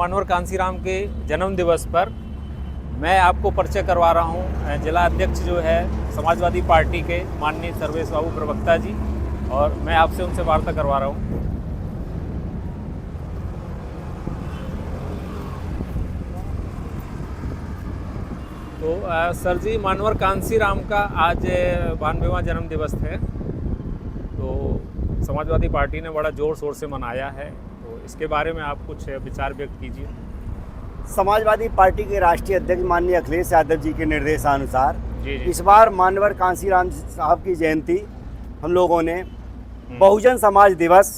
मानवर कांसीराम के जन्म दिवस पर मैं आपको परिचय करवा रहा हूँ जिला अध्यक्ष जो है समाजवादी पार्टी के माननीय सर्वेश बाबू प्रवक्ता जी, और मैं आपसे उनसे वार्ता करवा रहा हूँ। तो सर जी, मानवर कांसीराम का आज 92वां जन्म दिवस है, तो समाजवादी पार्टी ने बड़ा ज़ोर शोर से मनाया है, तो इसके बारे में आप कुछ विचार व्यक्त कीजिए। समाजवादी पार्टी के राष्ट्रीय अध्यक्ष माननीय अखिलेश यादव जी के निर्देशानुसार जी। इस बार मानवर कांसीराम साहब की जयंती हम लोगों ने बहुजन समाज दिवस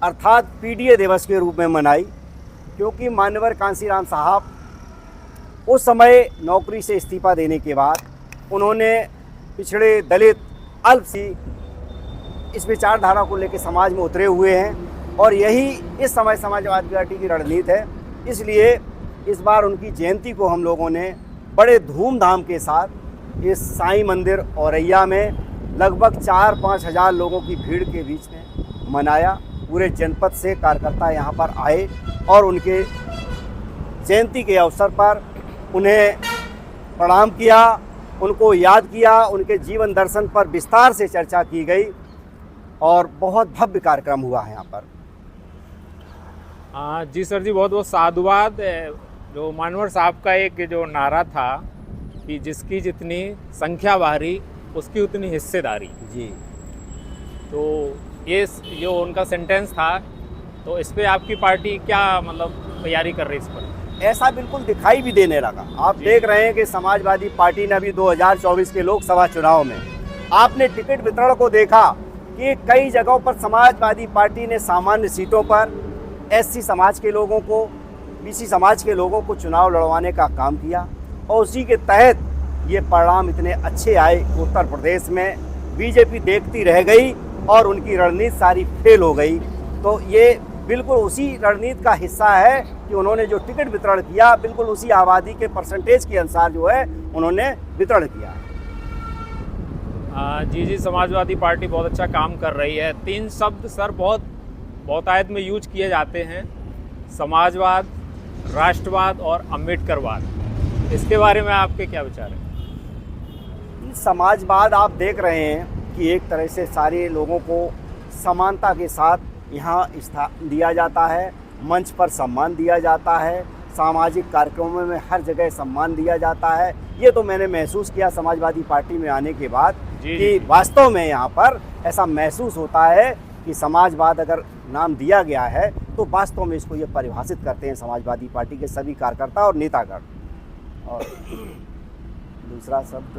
अर्थात पीडीए दिवस के रूप में मनाई, क्योंकि मानवर कांसीराम साहब उस समय नौकरी से इस्तीफा देने के बाद उन्होंने पिछड़े दलित अल्पसी इस विचारधारा को लेकर समाज में उतरे हुए हैं, और यही इस समय समाजवादी पार्टी की रणनीति है। इसलिए इस बार उनकी जयंती को हम लोगों ने बड़े धूमधाम के साथ इस साईं मंदिर औरैया में लगभग 4-5 हज़ार लोगों की भीड़ के बीच में मनाया। पूरे जनपद से कार्यकर्ता यहाँ पर आए और उनके जयंती के अवसर पर उन्हें प्रणाम किया, उनको याद किया, उनके जीवन दर्शन पर विस्तार से चर्चा की गई और बहुत भव्य कार्यक्रम हुआ है यहाँ पर। जी सर जी, बहुत बहुत साधुवाद। जो मानवर साहब का एक जो नारा था कि जिसकी जितनी संख्या भारी उसकी उतनी हिस्सेदारी जी, तो ये जो उनका सेंटेंस था, तो इस पे आपकी पार्टी क्या मतलब तैयारी कर रही है इस पर? ऐसा बिल्कुल दिखाई भी देने लगा। आप देख रहे हैं कि समाजवादी पार्टी ने अभी 2024 के लोकसभा चुनाव में आपने टिकट वितरण को देखा कि कई जगहों पर समाजवादी पार्टी ने सामान्य सीटों पर एससी समाज के लोगों को, बीसी समाज के लोगों को चुनाव लड़वाने का काम किया, और उसी के तहत ये परिणाम इतने अच्छे आए। उत्तर प्रदेश में बीजेपी देखती रह गई और उनकी रणनीति सारी फेल हो गई। तो ये बिल्कुल उसी रणनीति का हिस्सा है कि उन्होंने जो टिकट वितरण किया बिल्कुल उसी आबादी के परसेंटेज के अनुसार जो है उन्होंने वितरण किया। जी, समाजवादी पार्टी बहुत अच्छा काम कर रही है। 3 शब्द सर बहुतायत में यूज किए जाते हैं: समाजवाद, राष्ट्रवाद और अम्बेडकरवाद। इसके बारे में आपके क्या विचार हैं? समाजवाद आप देख रहे हैं कि एक तरह से सारे लोगों को समानता के साथ यहाँ स्थान दिया जाता है, मंच पर सम्मान दिया जाता है, सामाजिक कार्यक्रमों में हर जगह सम्मान दिया जाता है। ये तो मैंने महसूस किया समाजवादी पार्टी में आने के बाद कि वास्तव में यहाँ पर ऐसा महसूस होता है कि समाजवाद अगर नाम दिया गया है तो वास्तव में इसको ये परिभाषित करते हैं समाजवादी पार्टी के सभी कार्यकर्ता और नेतागण। और दूसरा शब्द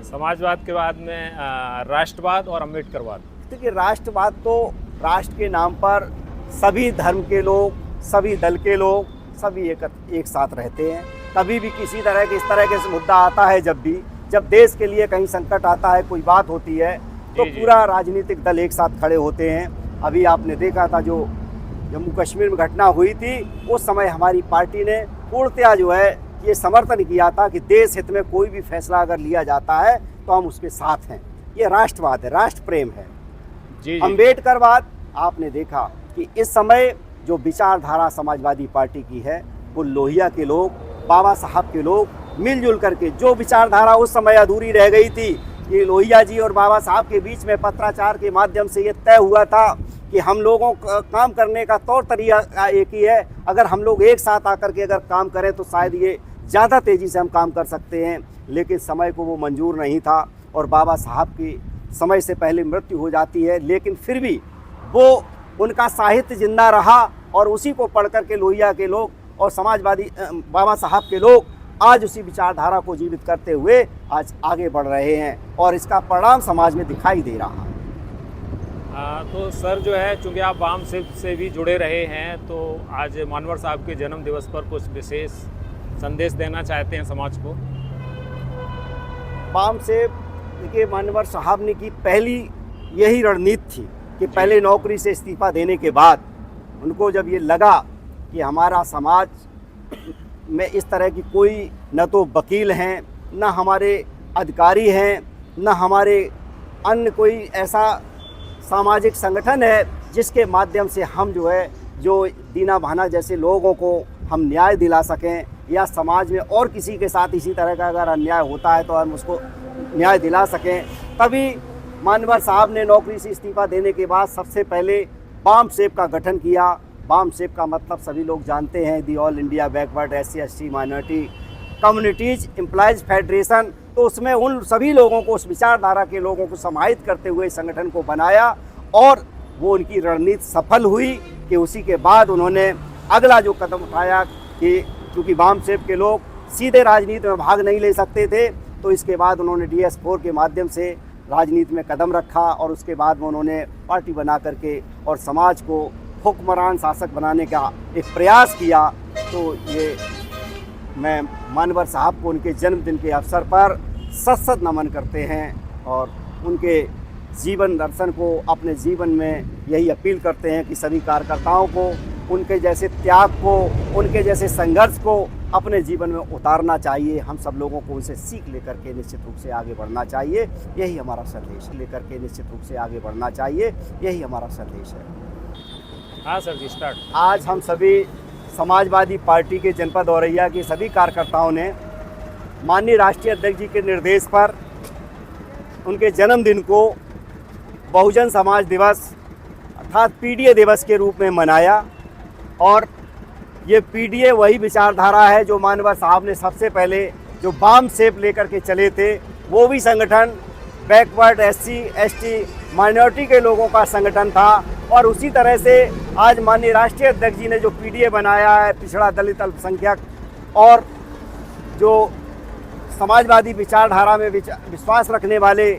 समाजवाद के बाद में राष्ट्रवाद और अम्बेडकरवाद। देखिए, राष्ट्रवाद तो राष्ट्र के नाम पर सभी धर्म के लोग, सभी दल के लोग, सभी एक साथ रहते हैं। कभी भी किसी तरह के इस तरह के मुद्दा आता है, जब देश के लिए कहीं संकट आता है, कोई बात होती है, तो पूरा राजनीतिक दल एक साथ खड़े होते हैं। अभी आपने देखा था जो जम्मू कश्मीर में घटना हुई थी, उस समय हमारी पार्टी ने पूर्णतया जो है ये समर्थन किया था कि देश हित में कोई भी फैसला अगर लिया जाता है तो हम उसके साथ हैं। ये राष्ट्रवाद है, राष्ट्र प्रेम है। अम्बेडकरवाद आपने देखा कि इस समय जो विचारधारा समाजवादी पार्टी की है वो लोहिया के लोग, बाबा साहब के लोग मिलजुल करके, जो विचारधारा उस समय अधूरी रह गई थी, ये लोहिया जी और बाबा साहब के बीच में पत्राचार के माध्यम से ये तय हुआ था कि हम लोगों का काम करने का तौर तरीका एक ही है। अगर हम लोग एक साथ आकर के अगर काम करें तो शायद ये ज़्यादा तेज़ी से हम काम कर सकते हैं, लेकिन समय को वो मंजूर नहीं था और बाबा साहब की समय से पहले मृत्यु हो जाती है, लेकिन फिर भी वो उनका साहित्य जिंदा रहा और उसी को पढ़ कर के लोहिया के लोग और समाजवादी बाबा साहब के लोग आज उसी विचारधारा को जीवित करते हुए आज आगे बढ़ रहे हैं, और इसका परिणाम समाज में दिखाई दे रहा है। तो सर जो है, चूँकि आप वाम से भी जुड़े रहे हैं, तो आज मानवर साहब के जन्म दिवस पर कुछ विशेष संदेश देना चाहते हैं समाज को? वाम से देखिए, मानवर साहब ने की पहली यही रणनीति थी कि पहले नौकरी से इस्तीफा देने के बाद उनको जब ये लगा कि हमारा समाज में इस तरह की कोई न तो वकील हैं, न हमारे अधिकारी हैं, न हमारे अन्य कोई ऐसा सामाजिक संगठन है जिसके माध्यम से हम जो है जो दीना भाना जैसे लोगों को हम न्याय दिला सकें, या समाज में और किसी के साथ इसी तरह का अगर अन्याय होता है तो हम उसको न्याय दिला सकें। तभी मानवर साहब ने नौकरी से इस्तीफ़ा देने के बाद सबसे पहले बाम सेप का गठन किया। बाम सेप का मतलब सभी लोग जानते हैं, the all India backward SC minority communities employees federation. तो उसमें उन सभी लोगों को, उस विचारधारा के लोगों को समाहित करते हुए संगठन को बनाया, और वो उनकी रणनीति सफल हुई कि उसी के बाद उन्होंने अगला जो कदम उठाया कि क्योंकि बाम सेप के लोग सीधे राजनीति में भाग नहीं ले सकते थे, तो इसके बाद उन्होंने DS4 के माध्यम से राजनीति में कदम रखा, और उसके बाद में उन्होंने पार्टी बना करके और समाज को हुक्मरान शासक बनाने का एक प्रयास किया। तो ये मैं मानवर साहब को उनके जन्मदिन के अवसर पर सत नमन करते हैं, और उनके जीवन दर्शन को अपने जीवन में यही अपील करते हैं कि सभी कार्यकर्ताओं को उनके जैसे त्याग को, उनके जैसे संघर्ष को अपने जीवन में उतारना चाहिए। हम सब लोगों को उनसे सीख लेकर के निश्चित रूप से आगे बढ़ना चाहिए, यही हमारा संदेश लेकर के निश्चित रूप से आगे बढ़ना चाहिए, यही हमारा संदेश है। हाँ सर जी, स्टार्ट। आज हम सभी समाजवादी पार्टी के जनपद औरैया के सभी कार्यकर्ताओं ने माननीय राष्ट्रीय अध्यक्ष जी के निर्देश पर उनके जन्मदिन को बहुजन समाज दिवस अर्थात PDA दिवस के रूप में मनाया। और ये PDA वही विचारधारा है जो मानवर साहब ने सबसे पहले जो बाम सेप लेकर के चले थे, वो भी संगठन बैकवर्ड SC ST माइनॉरिटी के लोगों का संगठन था। और उसी तरह से आज माननीय राष्ट्रीय अध्यक्ष जी ने जो PDA बनाया है, पिछड़ा दलित अल्पसंख्यक और जो समाजवादी विचारधारा में विश्वास रखने वाले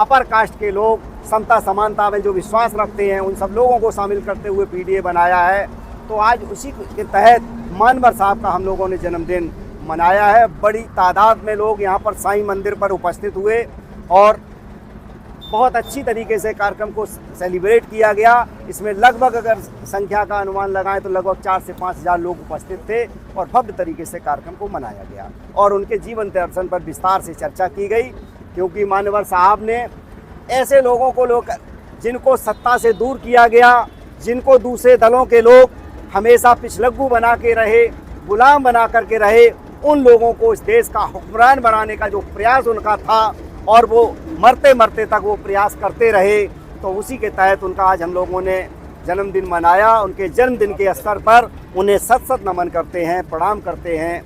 अपर कास्ट के लोग, समता समानता में जो विश्वास रखते हैं, उन सब लोगों को शामिल करते हुए PDA बनाया है। तो आज उसी के तहत मानवर साहब का हम लोगों ने जन्मदिन मनाया है। बड़ी तादाद में लोग यहाँ पर साईं मंदिर पर उपस्थित हुए, और बहुत अच्छी तरीके से कार्यक्रम को सेलिब्रेट किया गया। इसमें लगभग अगर संख्या का अनुमान लगाएं तो लगभग 4 से 5 हज़ार लोग उपस्थित थे, और भव्य तरीके से कार्यक्रम को मनाया गया। और उनके जीवन दर्शन पर विस्तार से चर्चा की गई, क्योंकि मानवर साहब ने ऐसे लोगों को जिनको सत्ता से दूर किया गया, जिनको दूसरे दलों के लोग हमेशा पिछलग्गू बना के रहे, गुलाम बना करके रहे, उन लोगों को इस देश का हुक्मरान बनाने का जो प्रयास उनका था, और वो मरते मरते तक वो प्रयास करते रहे। तो उसी के तहत उनका आज हम लोगों ने जन्मदिन मनाया। उनके जन्मदिन के अवसर पर उन्हें सत नमन करते हैं, प्रणाम करते हैं।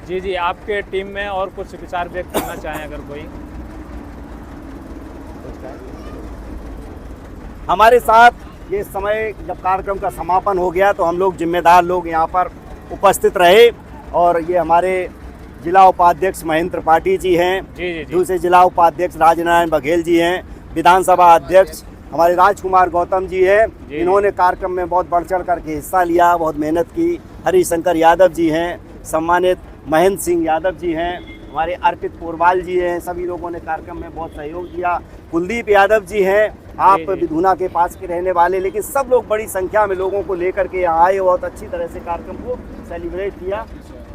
जी जी, आपके टीम में और कुछ विचार व्यक्त करना चाहें अगर कोई? हमारे साथ ये समय जब कार्यक्रम का समापन हो गया तो हम लोग जिम्मेदार लोग यहाँ पर उपस्थित रहे, और ये हमारे जिला उपाध्यक्ष महेंद्र त्रिपाठी जी हैं, जी। दूसरे जिला उपाध्यक्ष राजनारायण बघेल जी हैं, विधानसभा अध्यक्ष हमारे राजकुमार गौतम जी हैं। इन्होंने कार्यक्रम में बहुत बढ़ चढ़ करके हिस्सा लिया, बहुत मेहनत की। हरिशंकर यादव जी हैं, सम्मानित महेंद्र सिंह यादव जी हैं, हमारे अर्पित पोरवाल जी हैं, सभी लोगों ने कार्यक्रम में बहुत सहयोग दिया। कुलदीप यादव जी हैं, आप विधुना के पास के रहने वाले, लेकिन सब लोग बड़ी संख्या में लोगों को लेकर के यहाँ आए, बहुत अच्छी तरह से कार्यक्रम को सेलिब्रेट किया।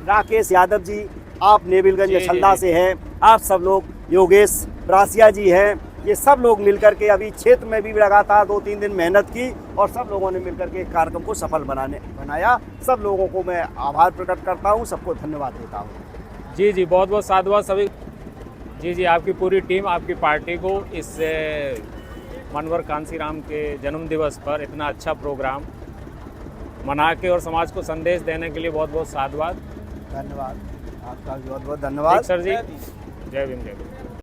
राकेश यादव जी, आप नेबिलगंज छल्दा से हैं, आप सब लोग, योगेश ब्रासिया जी हैं, ये सब लोग मिलकर के अभी क्षेत्र में भी लगातार 2-3 दिन मेहनत की, और सब लोगों ने मिलकर के कार्यक्रम को सफल बनाया। सब लोगों को मैं आभार प्रकट करता हूँ, सबको धन्यवाद देता हूँ। जी जी, बहुत बहुत साधुवाद सभी। जी, आपकी पूरी टीम, आपकी पार्टी को इस मानवर कांसीराम के जन्म दिवस पर इतना अच्छा प्रोग्राम मना के और समाज को संदेश देने के लिए बहुत बहुत साधुवाद। धन्यवाद, आपका भी बहुत बहुत धन्यवाद सर जी। जय भीम, जय भीम।